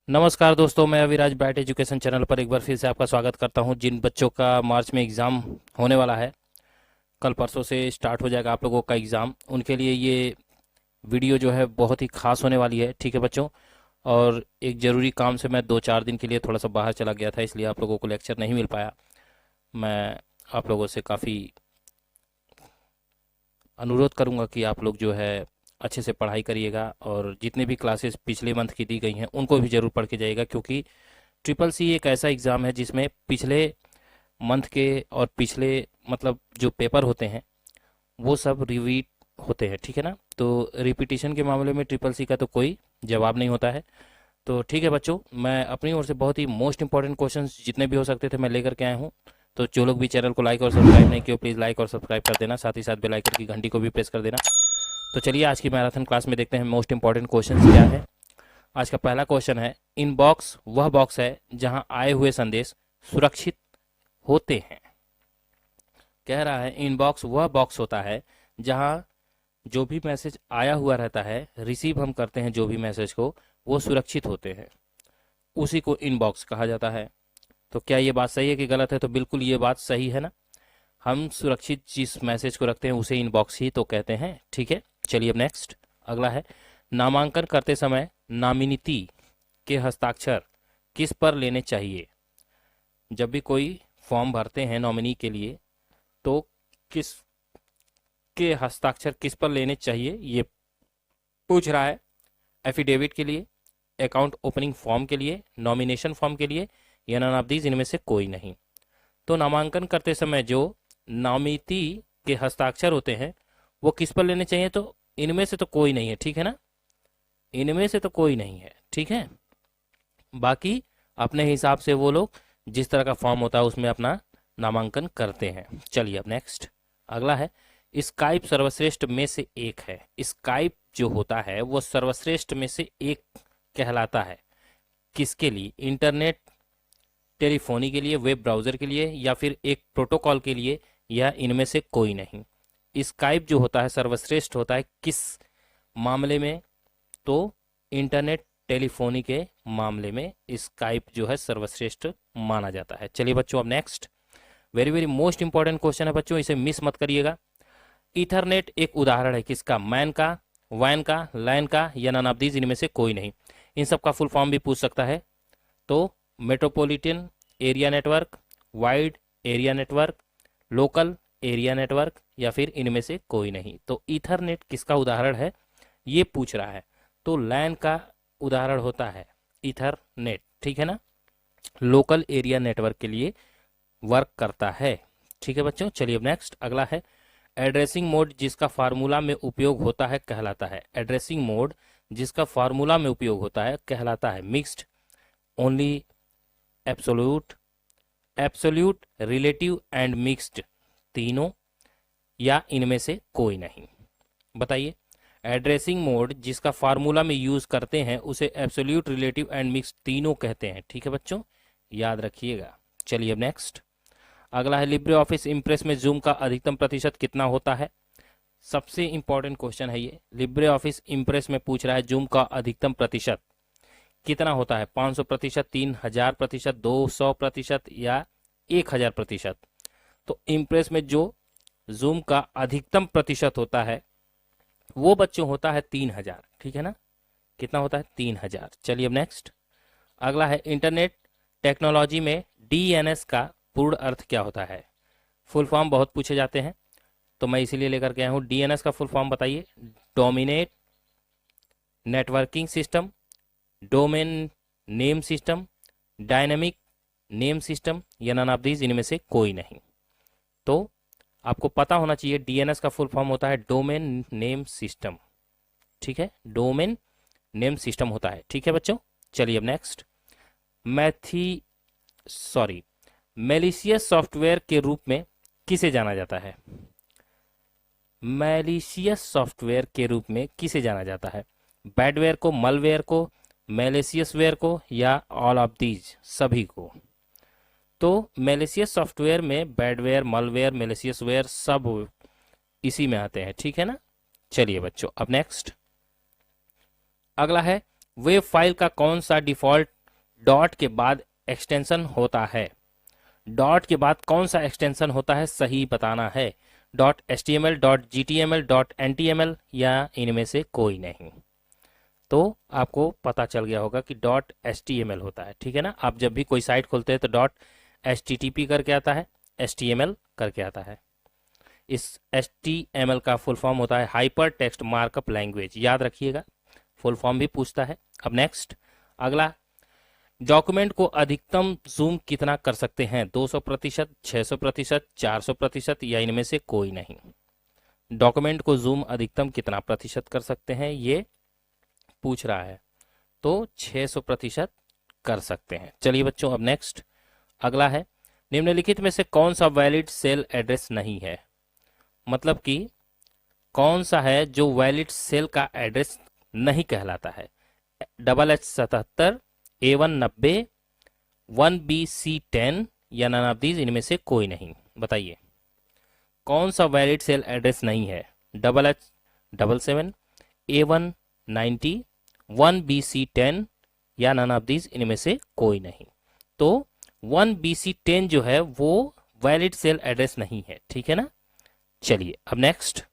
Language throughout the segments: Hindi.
नमस्कार दोस्तों, मैं अविराज ब्राइट एजुकेशन चैनल पर एक बार फिर से आपका स्वागत करता हूं। जिन बच्चों का मार्च में एग्ज़ाम होने वाला है, कल परसों से स्टार्ट हो जाएगा आप लोगों का एग्ज़ाम, उनके लिए ये वीडियो जो है बहुत ही खास होने वाली है। ठीक है बच्चों, और एक ज़रूरी काम से मैं 2-4 दिन के लिए थोड़ा सा बाहर चला गया था, इसलिए आप लोगों को लेक्चर नहीं मिल पाया। मैं आप लोगों से काफ़ी अनुरोध करूंगा कि आप लोग जो है अच्छे से पढ़ाई करिएगा, और जितने भी क्लासेस पिछले मंथ की दी गई हैं उनको भी ज़रूर पढ़ के जाइएगा, क्योंकि ट्रिपल सी एक ऐसा एग्ज़ाम है जिसमें पिछले मंथ के और पिछले मतलब जो पेपर होते हैं वो सब रिवीट होते हैं। ठीक है ना, तो रिपीटिशन के मामले में ट्रिपल सी का तो कोई जवाब नहीं होता है। तो ठीक है बच्चों, मैं अपनी ओर से बहुत ही मोस्ट इंपॉर्टेंट क्वेश्चंस जितने भी हो सकते थे मैं लेकर के आया हूँ। तो जो लोग भी चैनल को लाइक और सब्सक्राइब नहीं किए, प्लीज़ लाइक और सब्सक्राइब कर देना, साथ ही साथ बेल आइकन की घंटी को भी प्रेस कर देना। तो चलिए आज की मैराथन क्लास में देखते हैं मोस्ट इंपॉर्टेंट क्वेश्चन क्या है। आज का पहला क्वेश्चन है, इनबॉक्स वह बॉक्स है जहां आए हुए संदेश सुरक्षित होते हैं। कह रहा है इनबॉक्स वह बॉक्स होता है जहां जो भी मैसेज आया हुआ रहता है, रिसीव हम करते हैं जो भी मैसेज को, वो सुरक्षित होते हैं, उसी को इनबॉक्स कहा जाता है। तो क्या ये बात सही है कि गलत है? तो बिल्कुल ये बात सही है ना। हम सुरक्षित जिस मैसेज को रखते हैं उसे इनबॉक्स ही तो कहते हैं। ठीक है, चलिए अब नेक्स्ट अगला है, नामांकन करते समय नामिनीति के हस्ताक्षर किस पर लेने चाहिए। जब भी कोई फॉर्म भरते हैं नॉमिनी के लिए, तो किस के हस्ताक्षर किस पर लेने चाहिए ये पूछ रहा है। एफिडेविट के लिए, अकाउंट ओपनिंग फॉर्म के लिए, नॉमिनेशन फॉर्म के लिए, या नन ऑफ दीज इनमें से कोई नहीं। तो नामांकन करते समय जो नामिती के हस्ताक्षर होते हैं वो किस पर लेने चाहिए, तो इनमें से तो कोई नहीं है। ठीक है ना, इनमें से तो कोई नहीं है। ठीक है, बाकी अपने हिसाब से वो लोग जिस तरह का फॉर्म होता है उसमें अपना नामांकन करते हैं। चलिए अब नेक्स्ट अगला है, स्काइप सर्वश्रेष्ठ में से एक है। स्काइप जो होता है वो सर्वश्रेष्ठ में से एक कहलाता है। किसके लिए? इंटरनेट टेलीफोनी के लिए, वेब ब्राउजर के लिए, या फिर एक प्रोटोकॉल के लिए, या इनमें से कोई नहीं। स्काइप जो होता है सर्वश्रेष्ठ होता है किस मामले में? तो इंटरनेट टेलीफोनी के मामले में स्काइप जो है सर्वश्रेष्ठ माना जाता है। चलिए बच्चों अब next very very most important question है बच्चों, इसे मिस मत करिएगा। ईथरनेट एक उदाहरण है किसका? मैन का, वैन का, लैन का, या नन ऑफ दीज इनमें से कोई नहीं। इन सब का फुल फॉर्म भी पूछ सकता है। तो metropolitan area network, wide area network, local area network, या फिर इनमें से कोई नहीं। तो ईथरनेट किसका उदाहरण है ये पूछ रहा है। तो लैन का उदाहरण होता है ईथरनेट। ठीक है ना, लोकल एरिया नेटवर्क के लिए वर्क करता है। ठीक है बच्चों, चलिए अब नेक्स्ट अगला है, एड्रेसिंग मोड जिसका फार्मूला में उपयोग होता है कहलाता है। एड्रेसिंग मोड जिसका फार्मूला में उपयोग होता है कहलाता है mixed, only, absolute, absolute, relative and mixed, तीनों, या इनमें से कोई नहीं। बताइए, एड्रेसिंग मोड जिसका फार्मूला में यूज करते हैं उसे एब्सोल्यूट, रिलेटिव एंड मिक्स्ड तीनों कहते हैं। ठीक है बच्चों, याद रखिएगा। चलिए अब नेक्स्ट अगला है, लिब्रे ऑफिस इंप्रेस में जूम का अधिकतम प्रतिशत कितना होता है। सबसे इंपॉर्टेंट क्वेश्चन है ये। लिब्रे ऑफिस इंप्रेस में पूछ रहा है जूम का अधिकतम प्रतिशत कितना होता है। 500%, 3000%, 200%, या 1000%। तो इंप्रेस में जो जूम का अधिकतम प्रतिशत होता है वो बच्चों होता है 3000। ठीक है ना, कितना होता है? 3000। चलिए अब नेक्स्ट अगला है, इंटरनेट टेक्नोलॉजी में डीएनएस का पूर्ण अर्थ क्या होता है। फुल फॉर्म बहुत पूछे जाते हैं तो मैं इसीलिए लेकर के आया हूं। डीएनएस का फुल फॉर्म बताइए। Dominate networking system, domain name system, dynamic name system, या नन ऑफ दीज इनमें से कोई नहीं। तो आपको पता होना चाहिए डीएनएस का फुल फॉर्म होता है डोमेन नेम सिस्टम। ठीक है, डोमेन नेम सिस्टम होता है। ठीक है बच्चों, चलिए अब नेक्स्ट, मैलिशियस सॉफ्टवेयर के रूप में किसे जाना जाता है। मैलिशियस सॉफ्टवेयर के रूप में किसे जाना जाता है? बैडवेयर को, मलवेयर को, मैलिशियस वेयर को, या ऑल ऑफ दीज सभी को। तो मैलिशियस सॉफ्टवेयर में बैडवेयर, मलवेयर, मैलिशियस वेयर सब इसी में आते हैं। ठीक है ना, चलिए बच्चों अब नेक्स्ट अगला है, वेब फाइल का कौन सा डिफॉल्ट डॉट के बाद एक्सटेंशन होता है। डॉट के बाद कौन सा एक्सटेंशन होता है सही बताना है। Dot HTML, dot GTML, dot NTML या इनमें से कोई नहीं। तो आपको पता चल गया होगा कि डॉट HTML होता है, ठीक है ना। आप जब भी कोई साइट खोलते हैं तो डॉट HTTP करके आता है, HTML करके आता है। इस HTML का फुल फॉर्म होता है हाइपर टेक्स्ट मार्कअप लैंग्वेज, याद रखिएगा, फुल फॉर्म भी पूछता है। अब नेक्स्ट अगला, डॉक्यूमेंट को अधिकतम जूम कितना कर सकते हैं? 200%, 600%, 400% या इनमें से कोई नहीं। डॉक्यूमेंट को जूम अधिकतम कितना प्रतिशत कर सकते हैं ये पूछ रहा है, तो 600% कर सकते हैं। चलिए बच्चों, अब नेक्स्ट अगला है, निम्नलिखित में से कौन सा वैलिड सेल एड्रेस नहीं है? मतलब कि कौन सा है जो वैलिड सेल का एड्रेस नहीं कहलाता है? HH77, A1 90, 1BC10 या नन ऑफ दीज, इनमें से कोई नहीं। बताइए कौन सा वैलिड सेल एड्रेस नहीं है? HH77, A1 90, 1BC10 या नन ऑफ दीज, इनमें से कोई नहीं। तो 1BC10 जो है वो वैलिड सेल एड्रेस नहीं है, ठीक है ना। चलिए अब नेक्स्ट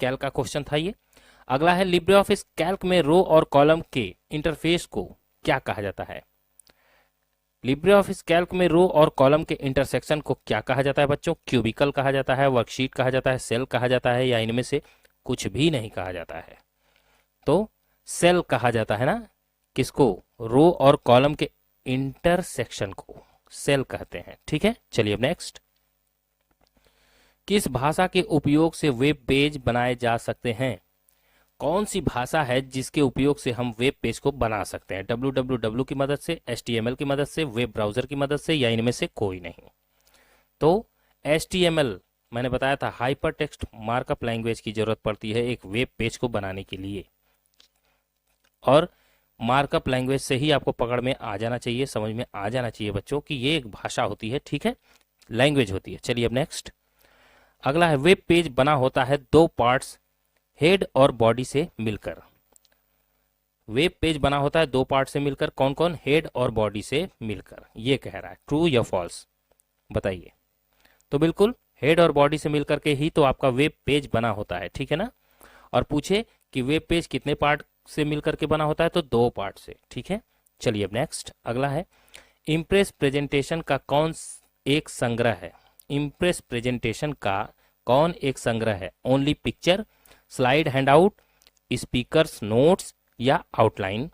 कैल्क का क्वेश्चन था ये। अगला है, लिब्रे ऑफिस कैल्क में रो और कॉलम के इंटरफेस को क्या कहा जाता है? लिब्रे ऑफिस कैल्क में रो और कॉलम के इंटरसेक्शन को क्या कहा जाता है बच्चों? क्यूबिकल कहा जाता है, वर्कशीट कहा जाता है, सेल कहा जाता है या इनमें से कुछ भी नहीं कहा जाता है? तो सेल कहा जाता है ना। किसको? रो और कॉलम के इंटरसेक्शन को सेल कहते हैं, ठीक है। चलिए अब नेक्स्ट, किस भाषा के उपयोग से वेब पेज बनाए जा सकते हैं? कौन सी भाषा है जिसके उपयोग से हम वेब पेज को बना सकते हैं? www की मदद से, HTML की मदद से, वेब ब्राउजर की मदद से या इनमें से कोई नहीं? तो HTML मैंने बताया था, हाइपर टेक्स्ट मार्कअप लैंग्वेज की जरूरत पड़ती है एक वेब पेज को बनाने के लिए, और मार्कअप लैंग्वेज से ही आपको पकड़ में आ जाना चाहिए, समझ में आ जाना चाहिए बच्चों कि ये एक भाषा होती है, ठीक है, लैंग्वेज होती है। चलिए अब नेक्स्ट अगला है, वेब पेज बना होता है दो पार्ट्स हेड और बॉडी से मिलकर। वेब पेज बना होता है दो पार्ट से मिलकर, कौन कौन? हेड और बॉडी से मिलकर। ये कह रहा है, ट्रू या फॉल्स बताइए। तो बिल्कुल हेड और बॉडी से मिलकर के ही तो आपका वेब पेज बना होता है, ठीक है ना। और पूछे कि वेब पेज कितने पार्ट से मिलकर के बना होता है, तो दो पार्ट से, ठीक है। चलिए अब नेक्स्ट अगला है, इम्प्रेस प्रेजेंटेशन का कौन एक संग्रह है? इम्प्रेस प्रेजेंटेशन का कौन एक संग्रह है? Only picture, slide handout, speakers notes या आउटलाइन,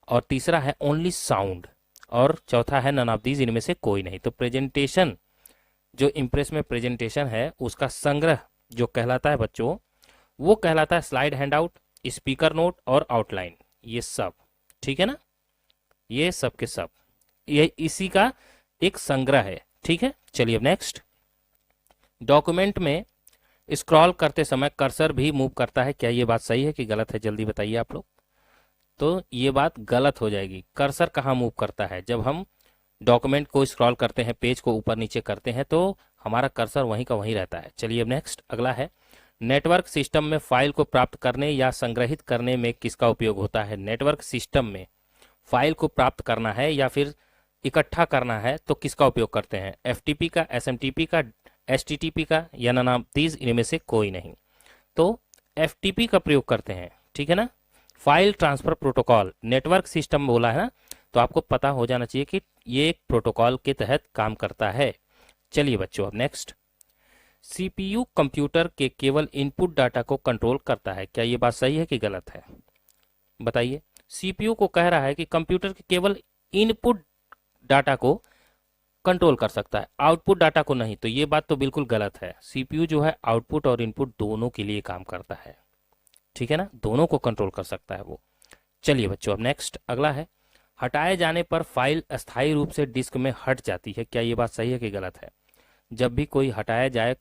और तीसरा है ओनली साउंड, और चौथा है नन ऑफ दीज, इनमें से कोई नहीं। तो प्रेजेंटेशन जो इम्प्रेस में प्रेजेंटेशन है उसका संग्रह जो कहलाता है बच्चों, वो कहलाता है स्लाइड हैंडआउट, स्पीकर नोट और आउटलाइन, ये सब, ठीक है ना, ये सब के सब, ये इसी का एक संग्रह है, ठीक है। चलिए अब नेक्स्ट, डॉक्यूमेंट में स्क्रॉल करते समय कर्सर भी मूव करता है, क्या ये बात सही है कि गलत है? जल्दी बताइए आप लोग। तो ये बात गलत हो जाएगी। कर्सर कहाँ मूव करता है? जब हम डॉक्यूमेंट को स्क्रॉल करते हैं, पेज को ऊपर नीचे करते हैं, तो हमारा कर्सर वहीं का वहीं रहता है। चलिए अब नेक्स्ट अगला है, नेटवर्क सिस्टम में फाइल को प्राप्त करने या संग्रहित करने में किसका उपयोग होता है? नेटवर्क सिस्टम में फाइल को प्राप्त करना है या फिर इकट्ठा करना है तो किसका उपयोग करते हैं? FTP का, SMTP का, HTTP का या नन ऑफ दीज, इनमें से कोई नहीं। तो FTP का प्रयोग करते हैं, ठीक है ना, file transfer protocol. Network system बोला है ना, तो आपको पता हो जाना चाहिए कि ये एक प्रोटोकॉल के तहत काम करता है। चलिए बच्चों अब नेक्स्ट, CPU कंप्यूटर के केवल इनपुट डाटा को कंट्रोल करता है, क्या ये बात सही है कि गलत है? बताइए। CPU को कह रहा है कि कंप्यूटर के केवल इनपुट डाटा को कंट्रोल कर सकता है, आउटपुट डाटा को नहीं, तो ये बात तो बिल्कुल गलत है। CPU जो है आउटपुट और इनपुट दोनों के लिए काम करता है, ठीक है ना, दोनों को कंट्रोल कर सकता है वो। चलिए बच्चों अब नेक्स्ट अगला है, हटाए जाने पर फाइल अस्थायी रूप से डिस्क में हट जाती है, क्या ये बात सही है कि गलत है? जब भी कोई हटाया जाए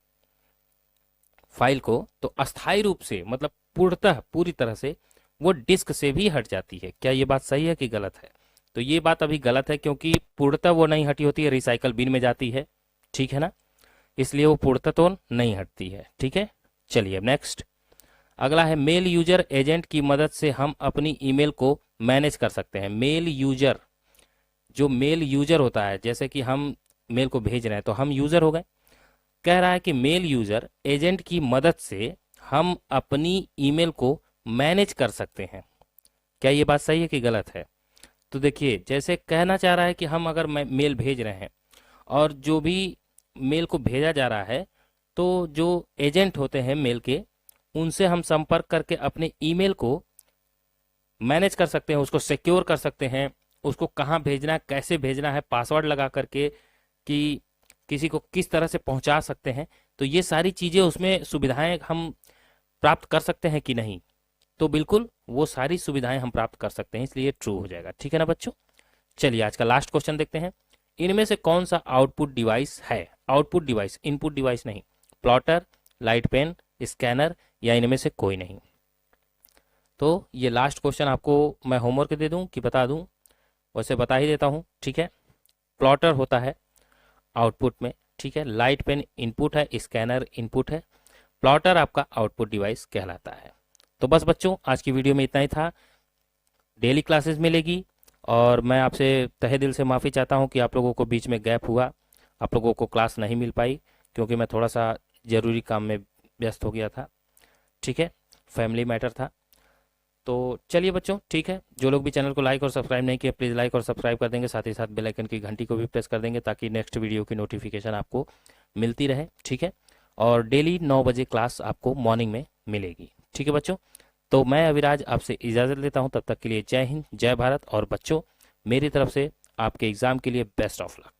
फाइल को तो अस्थायी रूप से, मतलब पूर्णतः पूरी तरह से वो डिस्क से भी हट जाती है, क्या ये बात सही है कि गलत है? तो ये बात अभी गलत है, क्योंकि पूर्णतः वो नहीं हटी होती है, रिसाइकल बिन में जाती है, ठीक है ना, इसलिए वो पूर्णतः तो नहीं हटती है, ठीक है। चलिए अब नेक्स्ट अगला है, मेल यूजर एजेंट की मदद से हम अपनी ईमेल को मैनेज कर सकते हैं। मेल यूजर जो मेल यूजर होता है, जैसे कि हम मेल को भेज रहे हैं तो हम यूजर हो गए। कह रहा है कि मेल यूजर एजेंट की मदद से हम अपनी ईमेल को मैनेज कर सकते हैं। क्या ये बात सही है कि गलत है? तो देखिए, जैसे कहना चाह रहा है कि हम अगर मेल भेज रहे हैं और जो भी मेल को भेजा जा रहा है, तो जो एजेंट होते हैं मेल के, उनसे हम संपर्क करके अपने ईमेल को मैनेज कर सकते हैं, उसको सिक्योर कर सकते हैं, उसको कहाँ भेजना है, कैसे भेजना है, पासवर्ड लगा करके कि किसी को किस तरह से पहुंचा सकते हैं। तो ये सारी चीज़ें, उसमें सुविधाएं हम प्राप्त कर सकते हैं कि नहीं? तो बिल्कुल वो सारी सुविधाएं हम प्राप्त कर सकते हैं, इसलिए ट्रू हो जाएगा। ठीक है ना बच्चों? चलिए आज का लास्ट क्वेश्चन देखते हैं। इनमें से कौन सा आउटपुट डिवाइस है? आउटपुट डिवाइस, इनपुट डिवाइस नहीं। प्लॉटर, लाइट पेन, स्कैनर या इनमें से कोई नहीं? तो ये लास्ट क्वेश्चन आपको मैं होमवर्क दे दूं कि बता दूं? वैसे बता ही देता हूं, ठीक है। प्लॉटर होता है आउटपुट में, ठीक है। लाइट पेन इनपुट है, स्कैनर इनपुट है, प्लॉटर आपका आउटपुट डिवाइस कहलाता है। तो बस बच्चों, आज की वीडियो में इतना ही था। डेली क्लासेस मिलेगी और मैं आपसे तहे दिल से माफ़ी चाहता हूं कि आप लोगों को बीच में गैप हुआ, आप लोगों को क्लास नहीं मिल पाई, क्योंकि मैं थोड़ा सा ज़रूरी काम में व्यस्त हो गया था, ठीक है। फैमिली मैटर था। तो चलिए बच्चों, ठीक है। जो लोग भी चैनल को लाइक और सब्सक्राइब नहीं किए, प्लीज़ लाइक और सब्सक्राइब कर देंगे, साथ ही साथ बेल आइकन की घंटी को भी प्रेस कर देंगे, ताकि नेक्स्ट वीडियो की नोटिफिकेशन आपको मिलती रहे, ठीक है। और डेली 9 बजे क्लास आपको मॉर्निंग में मिलेगी, ठीक है बच्चों। तो मैं अविराज आपसे इजाज़त लेता हूँ, तब तक के लिए जय हिंद, जय भारत। और बच्चों, मेरी तरफ से आपके एग्ज़ाम के लिए बेस्ट ऑफ लक।